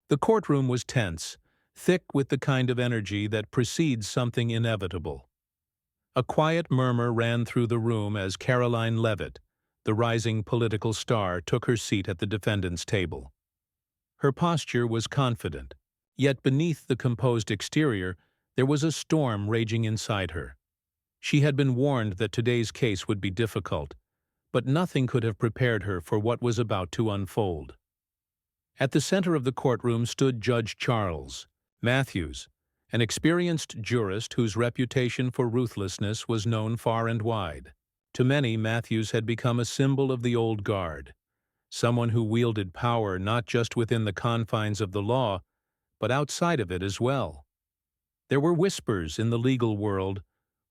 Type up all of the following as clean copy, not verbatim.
The courtroom was tense, thick with the kind of energy that precedes something inevitable. A quiet murmur ran through the room as Karoline Leavitt, the rising political star, took her seat at the defendant's table. Her posture was confident, yet beneath the composed exterior there was a storm raging inside her. She had been warned that today's case would be difficult, but nothing could have prepared her for what was about to unfold. At the center of the courtroom stood Judge Charles Matthews, an experienced jurist whose reputation for ruthlessness was known far and wide. To many, Matthews had become a symbol of the old guard, someone who wielded power not just within the confines of the law, but outside of it as well. There were whispers in the legal world,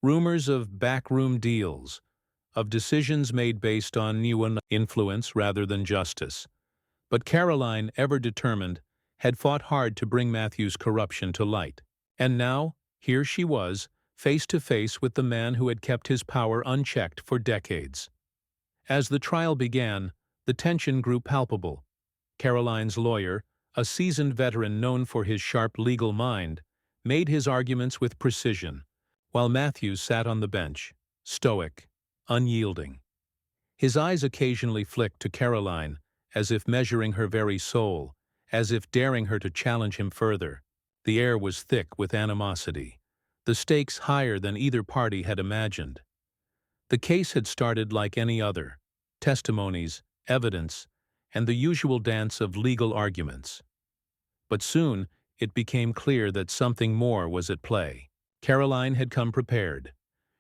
rumors of backroom deals, of decisions made based on new influence rather than justice. But Karoline, ever determined, had fought hard to bring Matthews' corruption to light. And now, here she was, face to face with the man who had kept his power unchecked for decades. As the trial began, the tension grew palpable. Karoline's lawyer, a seasoned veteran known for his sharp legal mind, made his arguments with precision, while Matthews sat on the bench, stoic, unyielding. His eyes occasionally flicked to Karoline, as if measuring her very soul, as if daring her to challenge him further. The air was thick with animosity, the stakes higher than either party had imagined. The case had started like any other: testimonies, evidence, and the usual dance of legal arguments. But soon it became clear that something more was at play. Karoline had come prepared.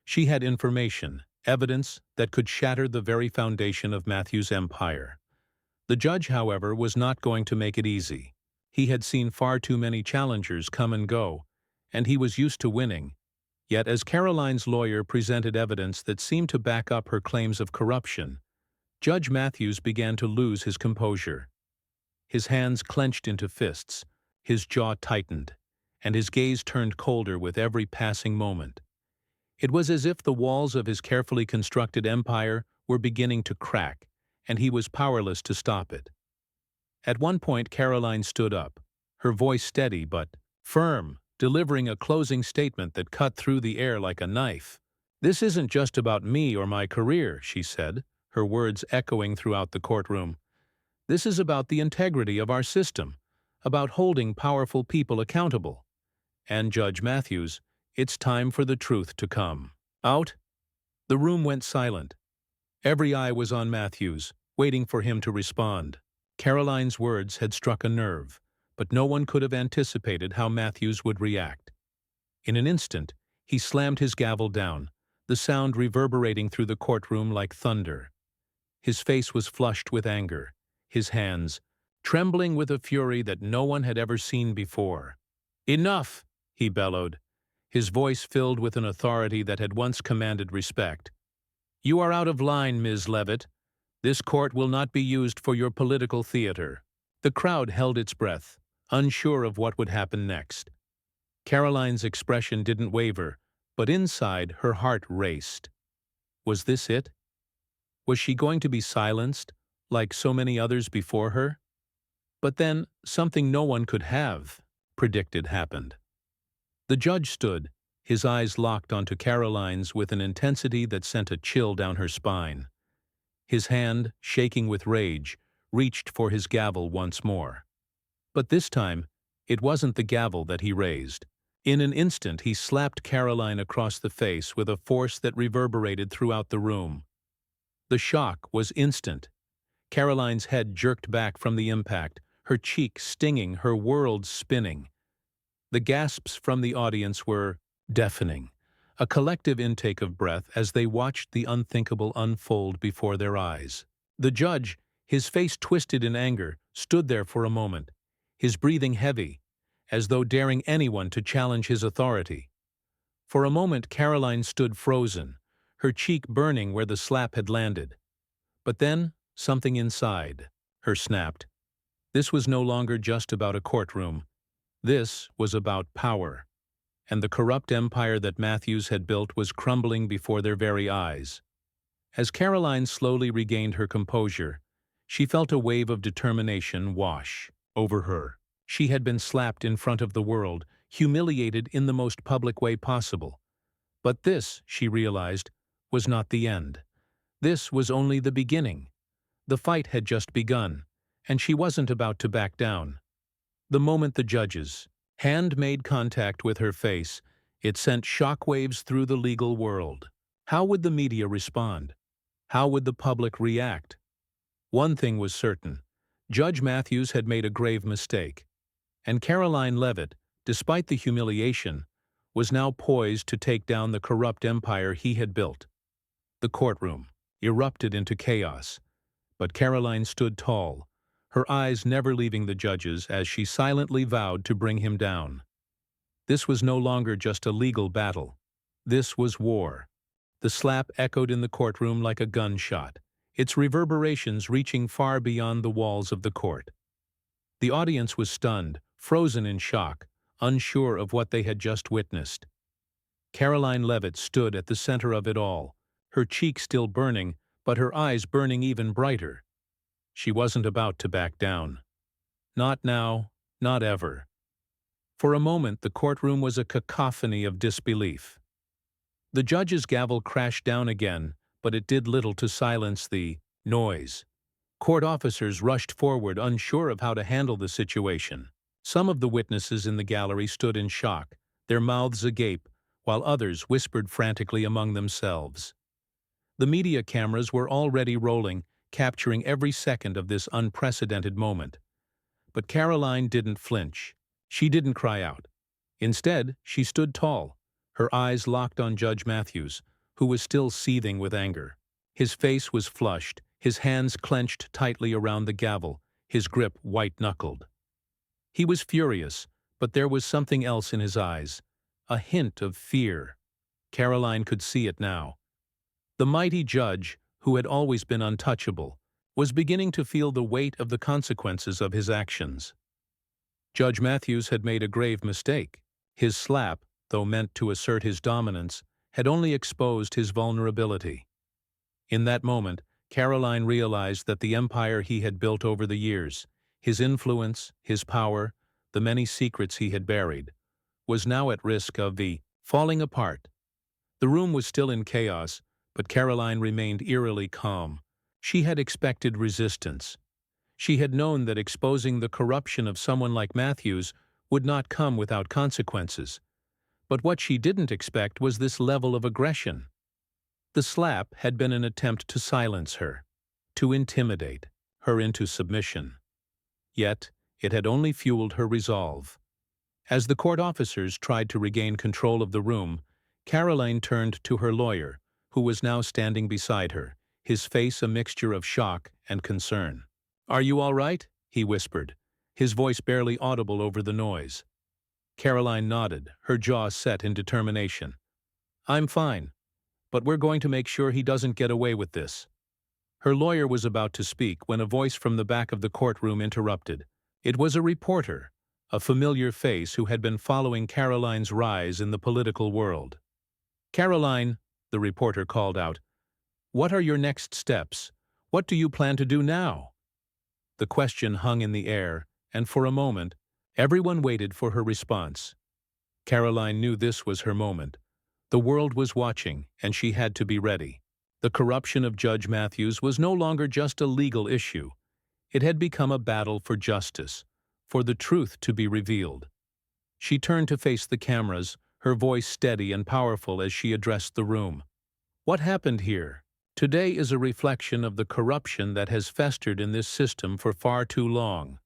She had information, evidence that could shatter the very foundation of Matthews' empire. The judge, however, was not going to make it easy. He had seen far too many challengers come and go, and he was used to winning. Yet as Karoline's lawyer presented evidence that seemed to back up her claims of corruption, Judge Matthews began to lose his composure. His hands clenched into fists, his jaw tightened, and his gaze turned colder with every passing moment. It was as if the walls of his carefully constructed empire were beginning to crack, and he was powerless to stop it. At one point, Karoline stood up, her voice steady but firm, delivering a closing statement that cut through the air like a knife. "This isn't just about me or my career," she said, her words echoing throughout the courtroom. "This is about the integrity of our system, about holding powerful people accountable. And Judge Matthews, it's time for the truth to come out." The room went silent. Every eye was on Matthews, waiting for him to respond. Karoline's words had struck a nerve, but no one could have anticipated how Matthews would react. In an instant, he slammed his gavel down, the sound reverberating through the courtroom like thunder. His face was flushed with anger, his hands trembling with a fury that no one had ever seen before. "Enough!" he bellowed, his voice filled with an authority that had once commanded respect. "You are out of line, Ms. Leavitt. This court will not be used for your political theater." The crowd held its breath, unsure of what would happen next. Karoline's expression didn't waver, but inside her heart raced. Was this it? Was she going to be silenced, like so many others before her? But then, something no one could have predicted happened. The judge stood, his eyes locked onto Karoline's with an intensity that sent a chill down her spine. His hand, shaking with rage, reached for his gavel once more. But this time, it wasn't the gavel that he raised. In an instant, he slapped Karoline across the face with a force that reverberated throughout the room. The shock was instant. Karoline's head jerked back from the impact, her cheek stinging, her world spinning. The gasps from the audience were deafening, a collective intake of breath as they watched the unthinkable unfold before their eyes. The judge, his face twisted in anger, stood there for a moment, his breathing heavy, as though daring anyone to challenge his authority. For a moment, Karoline stood frozen, her cheek burning where the slap had landed. But then, something inside her snapped. This was no longer just about a courtroom. This was about power. And the corrupt empire that Matthews had built was crumbling before their very eyes. As Karoline slowly regained her composure, she felt a wave of determination wash over her. She had been slapped in front of the world, humiliated in the most public way possible. But this, she realized, was not the end. This was only the beginning. The fight had just begun, and she wasn't about to back down. The moment the judge's hand made contact with her face, it sent shockwaves through the legal world. How would the media respond? How would the public react? One thing was certain. Judge Matthews had made a grave mistake. And Karoline Leavitt, despite the humiliation, was now poised to take down the corrupt empire he had built. The courtroom erupted into chaos, but Karoline stood tall, her eyes never leaving the judges as she silently vowed to bring him down. This was no longer just a legal battle. This was war. The slap echoed in the courtroom like a gunshot, its reverberations reaching far beyond the walls of the court. The audience was stunned, frozen in shock, unsure of what they had just witnessed. Karoline Leavitt stood at the center of it all, her cheek still burning, but her eyes burning even brighter. She wasn't about to back down. Not now, not ever. For a moment, the courtroom was a cacophony of disbelief. The judge's gavel crashed down again, but it did little to silence the noise. Court officers rushed forward, unsure of how to handle the situation. Some of the witnesses in the gallery stood in shock, their mouths agape, while others whispered frantically among themselves. The media cameras were already rolling, capturing every second of this unprecedented moment. But Karoline didn't flinch. She didn't cry out. Instead, she stood tall, her eyes locked on Judge Matthews, who was still seething with anger. His face was flushed, his hands clenched tightly around the gavel, his grip white-knuckled. He was furious, but there was something else in his eyes, a hint of fear. Karoline could see it now. The mighty judge, who had always been untouchable, was beginning to feel the weight of the consequences of his actions. Judge Matthews had made a grave mistake. His slap, though meant to assert his dominance, had only exposed his vulnerability. In that moment, Karoline realized that the empire he had built over the years, his influence, his power, the many secrets he had buried, was now at risk of the falling apart. The room was still in chaos, but Karoline remained eerily calm. She had expected resistance. She had known that exposing the corruption of someone like Matthews would not come without consequences. But what she didn't expect was this level of aggression. The slap had been an attempt to silence her, to intimidate her into submission. Yet, it had only fueled her resolve. As the court officers tried to regain control of the room, Karoline turned to her lawyer, who was now standing beside her, his face a mixture of shock and concern. "Are you all right?" he whispered, his voice barely audible over the noise. Karoline nodded, her jaw set in determination. "I'm fine, but we're going to make sure he doesn't get away with this." Her lawyer was about to speak when a voice from the back of the courtroom interrupted. It was a reporter, a familiar face who had been following Karoline's rise in the political world. "Karoline," the reporter called out, "what are your next steps? What do you plan to do now?" The question hung in the air, and for a moment, everyone waited for her response. Karoline knew this was her moment. The world was watching, and she had to be ready. The corruption of Judge Matthews was no longer just a legal issue. It had become a battle for justice, for the truth to be revealed. She turned to face the cameras, her voice steady and powerful as she addressed the room. "What happened here today is a reflection of the corruption that has festered in this system for far too long.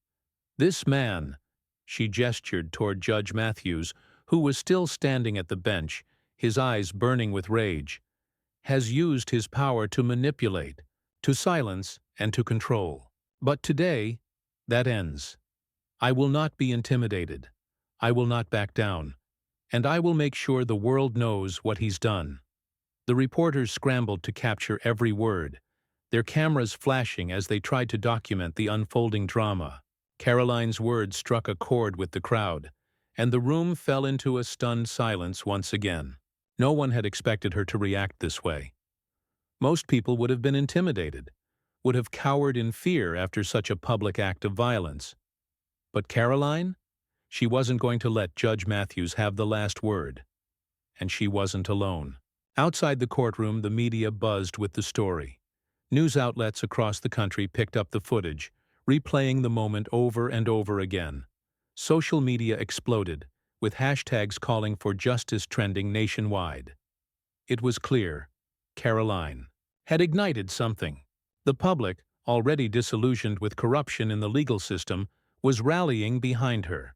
This man," she gestured toward Judge Matthews, who was still standing at the bench, his eyes burning with rage, "has used his power to manipulate, to silence, and to control. But today, that ends. I will not be intimidated. I will not back down. And I will make sure the world knows what he's done." The reporters scrambled to capture every word, their cameras flashing as they tried to document the unfolding drama. Karoline's words struck a chord with the crowd, and the room fell into a stunned silence once again. No one had expected her to react this way. Most people would have been intimidated, would have cowered in fear after such a public act of violence. But Karoline? She wasn't going to let Judge Matthews have the last word. And she wasn't alone. Outside the courtroom, the media buzzed with the story. News outlets across the country picked up the footage, replaying the moment over and over again. Social media exploded, with hashtags calling for justice trending nationwide. It was clear. Karoline had ignited something. The public, already disillusioned with corruption in the legal system, was rallying behind her.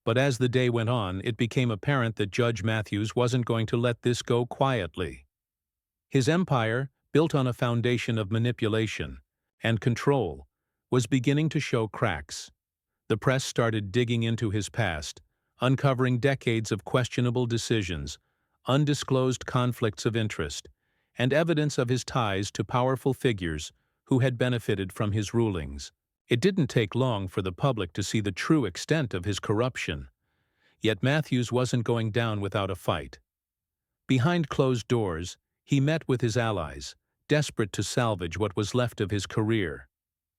But as the day went on, it became apparent that Judge Matthews wasn't going to let this go quietly. His empire, built on a foundation of manipulation and control, was beginning to show cracks. The press started digging into his past, uncovering decades of questionable decisions, undisclosed conflicts of interest, and evidence of his ties to powerful figures who had benefited from his rulings. It didn't take long for the public to see the true extent of his corruption. Yet Matthews wasn't going down without a fight. Behind closed doors, he met with his allies, desperate to salvage what was left of his career.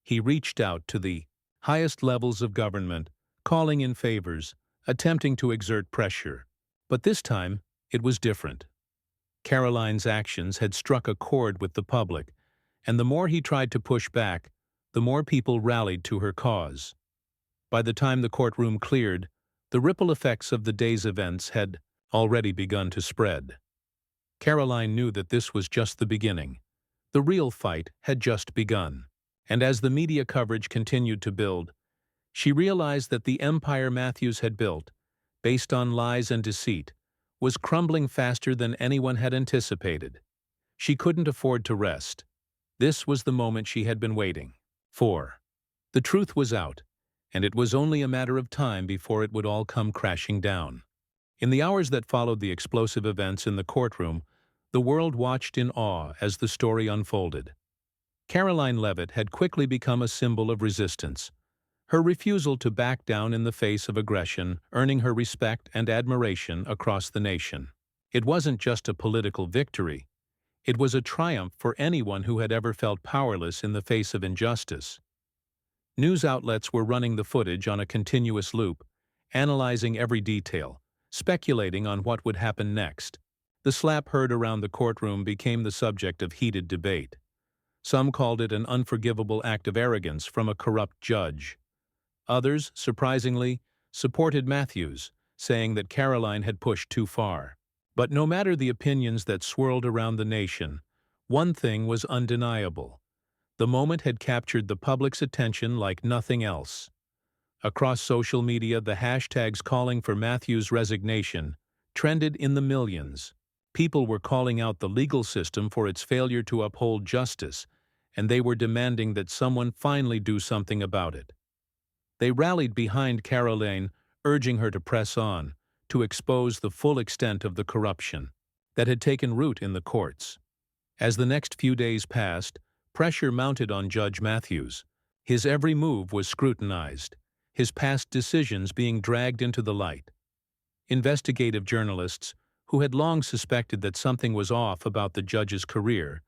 He reached out to the highest levels of government, calling in favors, attempting to exert pressure. But this time, it was different. Karoline's actions had struck a chord with the public, and the more he tried to push back, the more people rallied to her cause. By the time the courtroom cleared, the ripple effects of the day's events had already begun to spread. Karoline knew that this was just the beginning. The real fight had just begun. And as the media coverage continued to build, she realized that the empire Matthews had built, based on lies and deceit, was crumbling faster than anyone had anticipated. She couldn't afford to rest. This was the moment she had been waiting for. The truth was out, and it was only a matter of time before it would all come crashing down. In the hours that followed the explosive events in the courtroom, the world watched in awe as the story unfolded. Karoline Leavitt had quickly become a symbol of resistance, her refusal to back down in the face of aggression earning her respect and admiration across the nation. It wasn't just a political victory. It was a triumph for anyone who had ever felt powerless in the face of injustice. News outlets were running the footage on a continuous loop, analyzing every detail, speculating on what would happen next. The slap heard around the courtroom became the subject of heated debate. Some called it an unforgivable act of arrogance from a corrupt judge. Others, surprisingly, supported Matthews, saying that Karoline had pushed too far. But no matter the opinions that swirled around the nation, one thing was undeniable. The moment had captured the public's attention like nothing else. Across social media, the hashtags calling for Matthews' resignation trended in the millions. People were calling out the legal system for its failure to uphold justice, and they were demanding that someone finally do something about it. They rallied behind Karoline, urging her to press on, to expose the full extent of the corruption that had taken root in the courts. As the next few days passed, pressure mounted on Judge Matthews. His every move was scrutinized, his past decisions being dragged into the light. Investigative journalists, who had long suspected that something was off about the judge's career,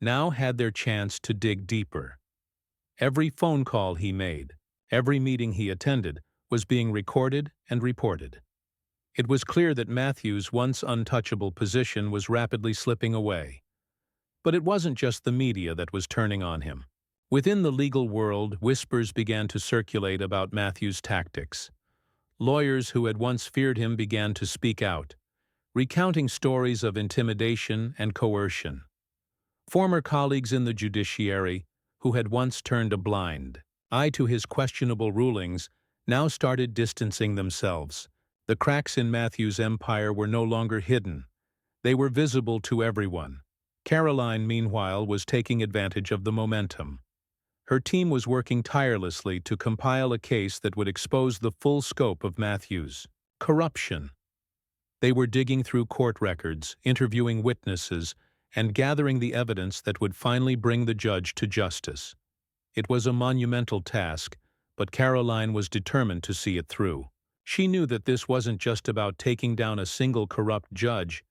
now had their chance to dig deeper. Every phone call he made, every meeting he attended, was being recorded and reported. It was clear that Matthews' once untouchable position was rapidly slipping away. But it wasn't just the media that was turning on him. Within the legal world, whispers began to circulate about Matthews' tactics. Lawyers who had once feared him began to speak out, recounting stories of intimidation and coercion. Former colleagues in the judiciary, who had once turned a blind eye to his questionable rulings, now started distancing themselves. The cracks in Matthews' empire were no longer hidden. They were visible to everyone. Karoline, meanwhile, was taking advantage of the momentum. Her team was working tirelessly to compile a case that would expose the full scope of Matthews' corruption. They were digging through court records, interviewing witnesses, and gathering the evidence that would finally bring the judge to justice. It was a monumental task, but Karoline was determined to see it through. She knew that this wasn't just about taking down a single corrupt judge.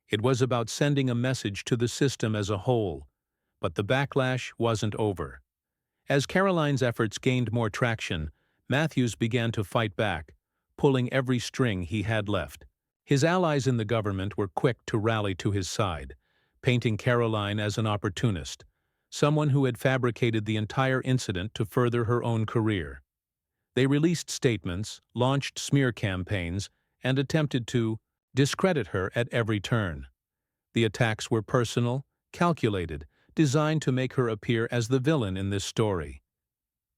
It was about sending a message to the system as a whole. But the backlash wasn't over. As Karoline's efforts gained more traction, Matthews began to fight back, pulling every string he had left. His allies in the government were quick to rally to his side, painting Karoline as an opportunist, someone who had fabricated the entire incident to further her own career. They released statements, launched smear campaigns, and attempted to discredit her at every turn. The attacks were personal, calculated, designed to make her appear as the villain in this story.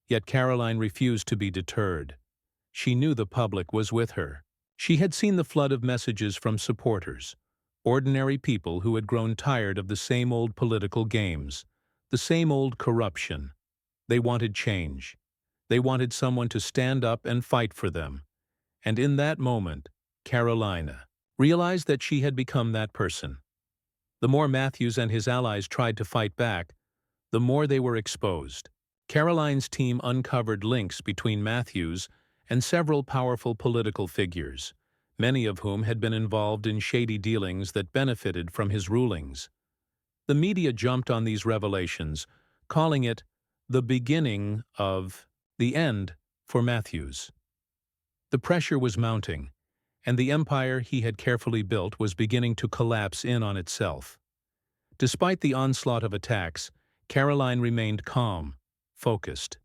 Yet Karoline refused to be deterred. She knew the public was with her. She had seen the flood of messages from supporters, ordinary people who had grown tired of the same old political games, the same old corruption. They wanted change. They wanted someone to stand up and fight for them. And in that moment, Karoline realized that she had become that person. The more Matthews and his allies tried to fight back, the more they were exposed. Karoline's team uncovered links between Matthews and several powerful political figures, many of whom had been involved in shady dealings that benefited from his rulings. The media jumped on these revelations, calling it the beginning of the end for Matthews. The pressure was mounting, and the empire he had carefully built was beginning to collapse in on itself. Despite the onslaught of attacks, Karoline remained calm, focused.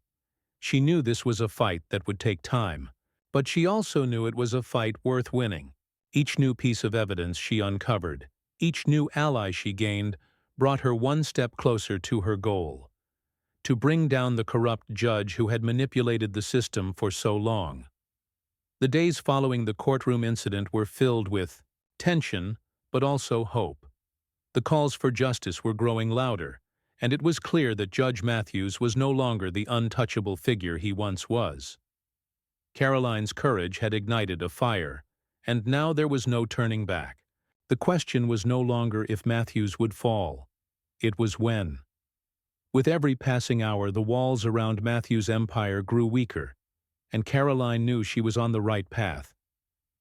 She knew this was a fight that would take time, but she also knew it was a fight worth winning. Each new piece of evidence she uncovered, each new ally she gained, brought her one step closer to her goal: to bring down the corrupt judge who had manipulated the system for so long. The days following the courtroom incident were filled with tension, but also hope. The calls for justice were growing louder, and it was clear that Judge Matthews was no longer the untouchable figure he once was. Karoline's courage had ignited a fire, and now there was no turning back. The question was no longer if Matthews would fall. It was when. With every passing hour, the walls around Matthews' empire grew weaker, and Karoline knew she was on the right path.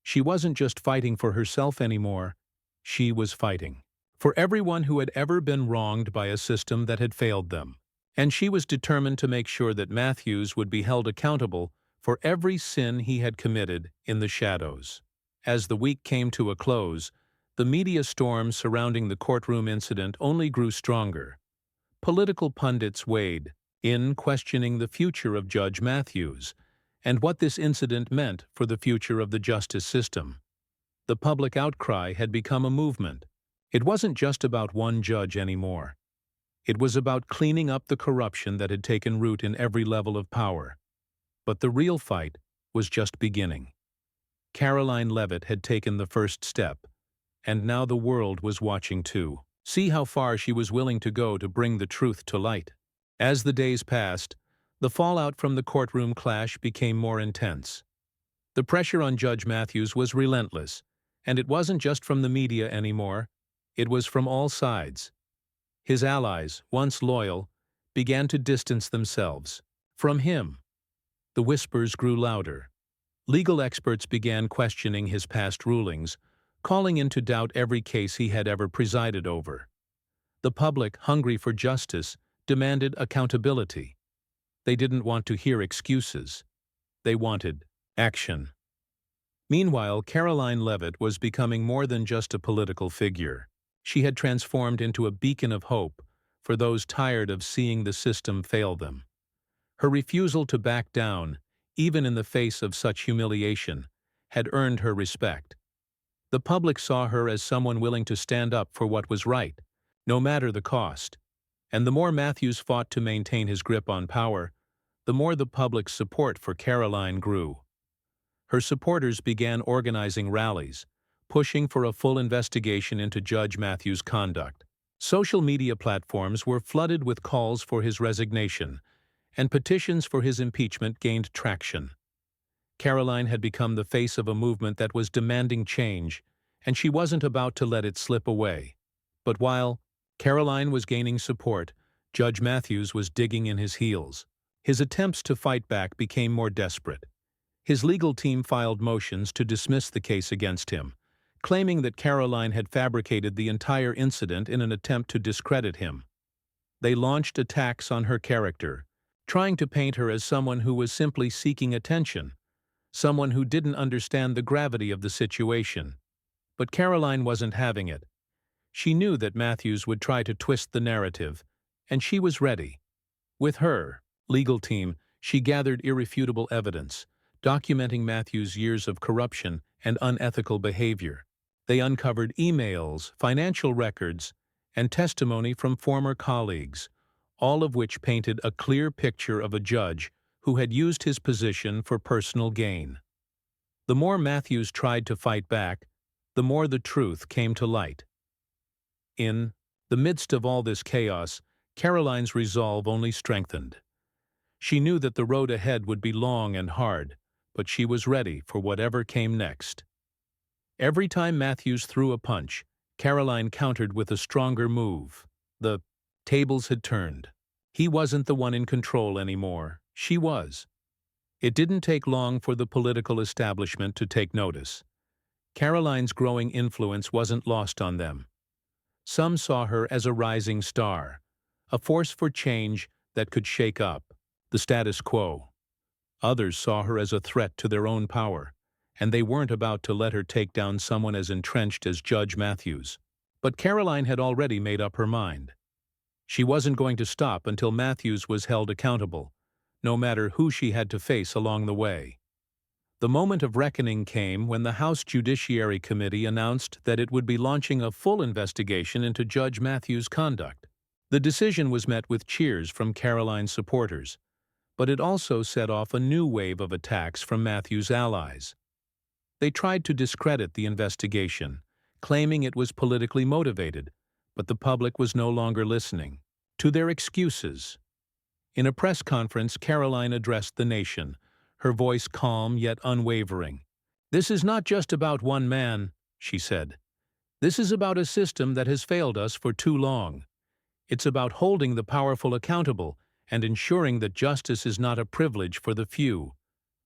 She wasn't just fighting for herself anymore. She was fighting for everyone who had ever been wronged by a system that had failed them. And she was determined to make sure that Matthews would be held accountable for every sin he had committed in the shadows. As the week came to a close, the media storm surrounding the courtroom incident only grew stronger. Political pundits weighed in, questioning the future of Judge Matthews and what this incident meant for the future of the justice system. The public outcry had become a movement. It wasn't just about one judge anymore. It was about cleaning up the corruption that had taken root in every level of power. But the real fight was just beginning. Karoline Leavitt had taken the first step, and now the world was watching too. See how far she was willing to go to bring the truth to light. As the days passed, the fallout from the courtroom clash became more intense. The pressure on Judge Matthews was relentless, and it wasn't just from the media anymore. It was from all sides. His allies, once loyal, began to distance themselves from him. The whispers grew louder. Legal experts began questioning his past rulings, calling into doubt every case he had ever presided over. The public, hungry for justice, demanded accountability. They didn't want to hear excuses. They wanted action. Meanwhile, Karoline Leavitt was becoming more than just a political figure. She had transformed into a beacon of hope for those tired of seeing the system fail them. Her refusal to back down, even in the face of such humiliation, had earned her respect. The public saw her as someone willing to stand up for what was right, no matter the cost. And the more Matthews fought to maintain his grip on power, the more the public's support for Karoline grew. Her supporters began organizing rallies, pushing for a full investigation into Judge Matthews' conduct. Social media platforms were flooded with calls for his resignation, and petitions for his impeachment gained traction. Karoline had become the face of a movement that was demanding change, and she wasn't about to let it slip away. But while Karoline was gaining support, Judge Matthews was digging in his heels. His attempts to fight back became more desperate. His legal team filed motions to dismiss the case against him, claiming that Karoline had fabricated the entire incident in an attempt to discredit him. They launched attacks on her character, trying to paint her as someone who was simply seeking attention. someone who didn't understand the gravity of the situation. But Karoline wasn't having it. She knew that Matthews would try to twist the narrative, and she was ready. With her legal team, she gathered irrefutable evidence, documenting Matthews' years of corruption and unethical behavior. They uncovered emails, financial records, and testimony from former colleagues, all of which painted a clear picture of a judge who had used his position for personal gain. The more Matthews tried to fight back, the more the truth came to light. In the midst of all this chaos, Karoline's resolve only strengthened. She knew that the road ahead would be long and hard, but she was ready for whatever came next. Every time Matthews threw a punch, Karoline countered with a stronger move. The tables had turned. He wasn't the one in control anymore. She was. It didn't take long for the political establishment to take notice. Karoline's growing influence wasn't lost on them. Some saw her as a rising star, a force for change that could shake up the status quo. Others saw her as a threat to their own power, and they weren't about to let her take down someone as entrenched as Judge Matthews. But Karoline had already made up her mind. She wasn't going to stop until Matthews was held accountable, no matter who she had to face along the way. The moment of reckoning came when the House Judiciary Committee announced that it would be launching a full investigation into Judge Matthews' conduct. The decision was met with cheers from Karoline's supporters, but it also set off a new wave of attacks from Matthews' allies. They tried to discredit the investigation, claiming it was politically motivated, but the public was no longer listening to their excuses. In a press conference, Karoline addressed the nation, her voice calm yet unwavering. "This is not just about one man," she said. "This is about a system that has failed us for too long. It's about holding the powerful accountable and ensuring that justice is not a privilege for the few,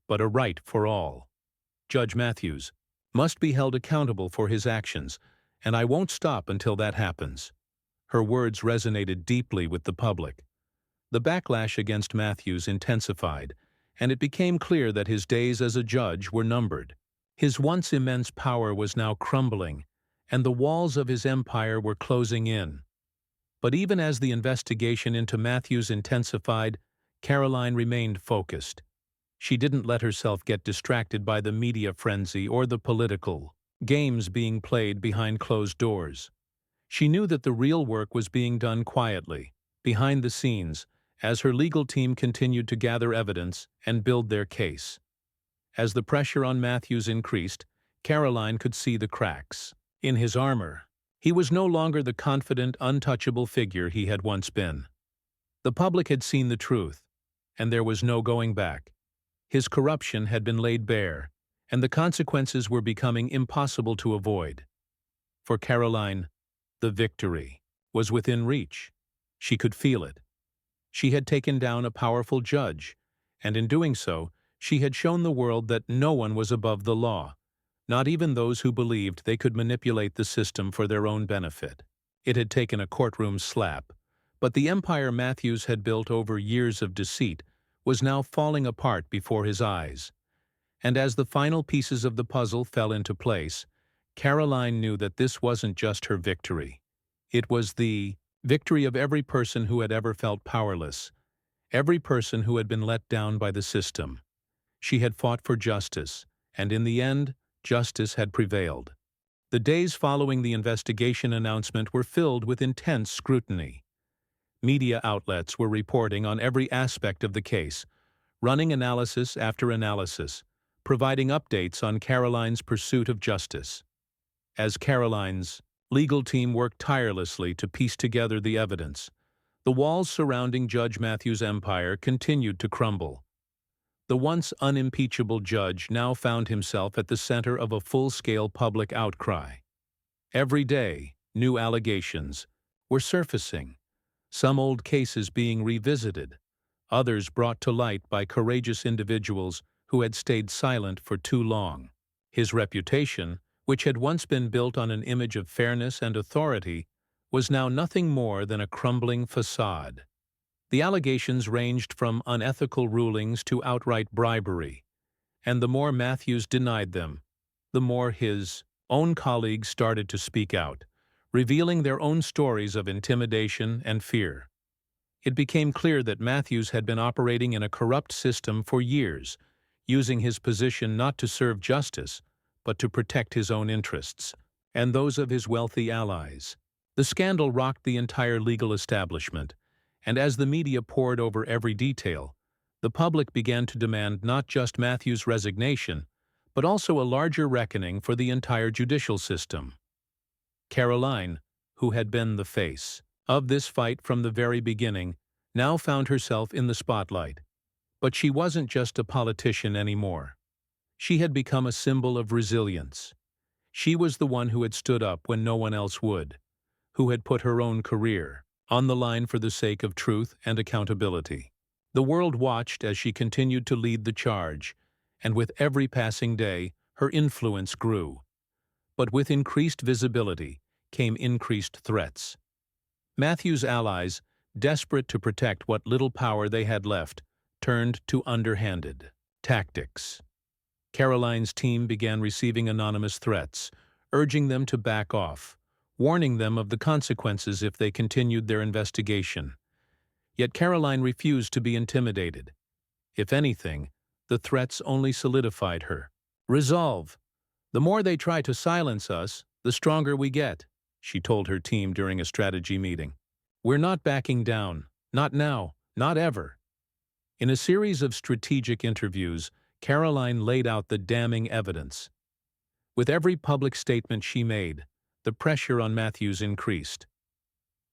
but a right for all. Judge Matthews must be held accountable for his actions, and I won't stop until that happens." Her words resonated deeply with the public. The backlash against Matthews intensified, and it became clear that his days as a judge were numbered. His once immense power was now crumbling, and the walls of his empire were closing in. But even as the investigation into Matthews intensified, Karoline remained focused. She didn't let herself get distracted by the media frenzy or the political games being played behind closed doors. She knew that the real work was being done quietly, behind the scenes, as her legal team continued to gather evidence and build their case. As the pressure on Matthews increased, Karoline could see the cracks in his armor. He was no longer the confident, untouchable figure he had once been. The public had seen the truth, and there was no going back. His corruption had been laid bare, and the consequences were becoming impossible to avoid. For Karoline, the victory was within reach. She could feel it. She had taken down a powerful judge, and in doing so, she had shown the world that no one was above the law, not even those who believed they could manipulate the system for their own benefit. It had taken a courtroom slap, but the empire Matthews had built over years of deceit was now falling apart before his eyes. And as the final pieces of the puzzle fell into place, Karoline knew that this wasn't just her victory. It was the victory of every person who had ever felt powerless, every person who had been let down by the system. She had fought for justice, and in the end, justice had prevailed. The days following the investigation announcement were filled with intense scrutiny. Media outlets were reporting on every aspect of the case, running analysis after analysis, providing updates on Karoline's pursuit of justice. As Karoline's legal team worked tirelessly to piece together the evidence, the walls surrounding Judge Matthews' empire continued to crumble. The once unimpeachable judge now found himself at the center of a full-scale public outcry. Every day, new allegations were surfacing, some old cases being revisited, others brought to light by courageous individuals who had stayed silent for too long. His reputation, which had once been built on an image of fairness and authority, was now nothing more than a crumbling facade. The allegations ranged from unethical rulings to outright bribery, And the more Matthews denied them, the more his own colleagues started to speak out, revealing their own stories of intimidation and fear. It became clear that Matthews had been operating in a corrupt system for years, using his position not to serve justice, but to protect his own interests and those of his wealthy allies. The scandal rocked the entire legal establishment, and as the media pored over every detail, the public began to demand not just Matthews' resignation, but also a larger reckoning for the entire judicial system. Karoline, who had been the face of this fight from the very beginning, now found herself in the spotlight. But she wasn't just a politician anymore. She had become a symbol of resilience. She was the one who had stood up when no one else would, who had put her own career on the line for the sake of truth and accountability. The world watched as she continued to lead the charge, and with every passing day, her influence grew. But with increased visibility came increased threats. Matthews' allies, desperate to protect what little power they had left, turned to underhanded tactics. Karoline's team began receiving anonymous threats, urging them to back off, warning them of the consequences if they continued their investigation. Yet Karoline refused to be intimidated. If anything, the threats only solidified her resolve. "The more they try to silence us, the stronger we get," she told her team during a strategy meeting. "We're not backing down. Not now. Not ever." In a series of strategic interviews, Karoline laid out the damning evidence. With every public statement she made, the pressure on Matthews increased.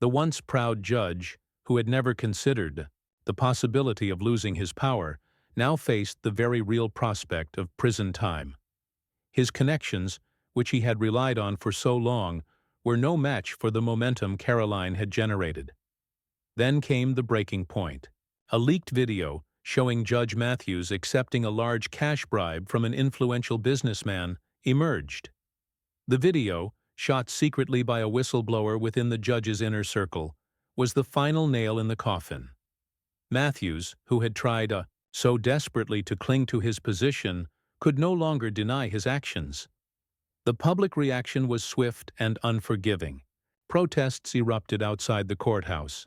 The once proud judge, who had never considered the possibility of losing his power, now faced the very real prospect of prison time. His connections, which he had relied on for so long, were no match for the momentum Karoline had generated. Then came the breaking point. A leaked video showing Judge Matthews accepting a large cash bribe from an influential businessman emerged. The video, shot secretly by a whistleblower within the judge's inner circle, was the final nail in the coffin. Matthews, who had tried so desperately to cling to his position, could no longer deny his actions. The public reaction was swift and unforgiving. Protests erupted outside the courthouse,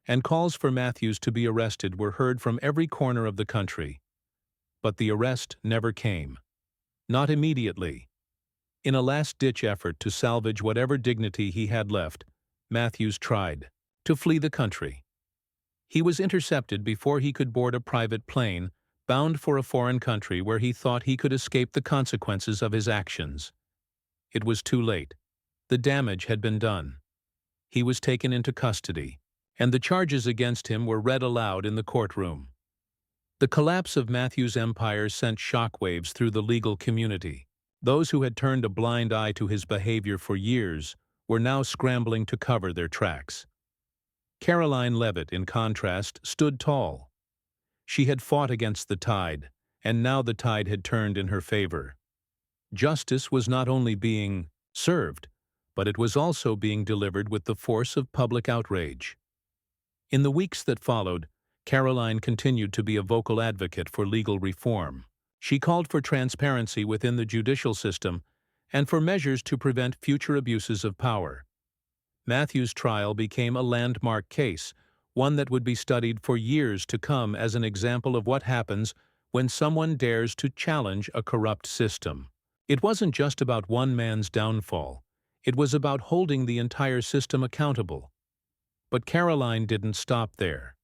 and calls for Matthews to be arrested were heard from every corner of the country. But the arrest never came. Not immediately. In a last-ditch effort to salvage whatever dignity he had left, Matthews tried to flee the country. He was intercepted before he could board a private plane, bound for a foreign country where he thought he could escape the consequences of his actions. It was too late. The damage had been done. He was taken into custody, and the charges against him were read aloud in the courtroom. The collapse of Matthews' empire sent shockwaves through the legal community. Those who had turned a blind eye to his behavior for years were now scrambling to cover their tracks. Karoline Leavitt, in contrast, stood tall. She had fought against the tide, and now the tide had turned in her favor. Justice was not only being served, but it was also being delivered with the force of public outrage. In the weeks that followed, Karoline continued to be a vocal advocate for legal reform. She called for transparency within the judicial system and for measures to prevent future abuses of power. Matthews' trial became a landmark case, one that would be studied for years to come as an example of what happens when someone dares to challenge a corrupt system. It wasn't just about one man's downfall. It was about holding the entire system accountable. But Karoline didn't stop there.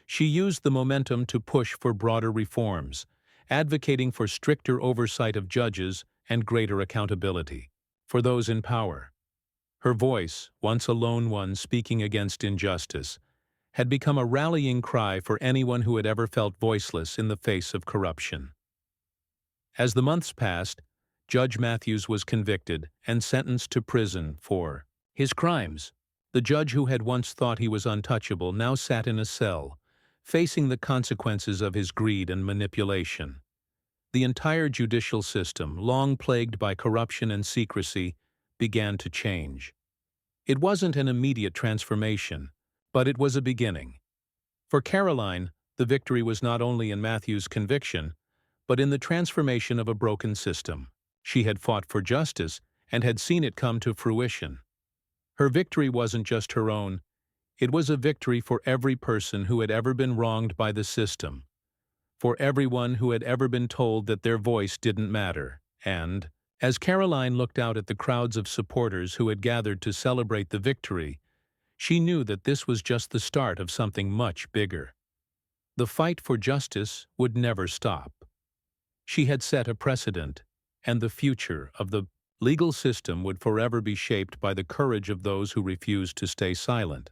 She used the momentum to push for broader reforms, advocating for stricter oversight of judges and greater accountability for those in power. Her voice, once a lone one speaking against injustice, had become a rallying cry for anyone who had ever felt voiceless in the face of corruption. As the months passed, Judge Matthews was convicted and sentenced to prison for his crimes. The judge who had once thought he was untouchable now sat in a cell, facing the consequences of his greed and manipulation. The entire judicial system, long plagued by corruption and secrecy, began to change. It wasn't an immediate transformation, but it was a beginning. For Karoline, the victory was not only in Matthews' conviction, but in the transformation of a broken system. She had fought for justice and had seen it come to fruition. Her victory wasn't just her own, it was a victory for every person who had ever been wronged by the system, for everyone who had ever been told that their voice didn't matter. And, as Karoline looked out at the crowds of supporters who had gathered to celebrate the victory, she knew that this was just the start of something much bigger. The fight for justice would never stop. She had set a precedent, and the future of the legal system would forever be shaped by the courage of those who refused to stay silent.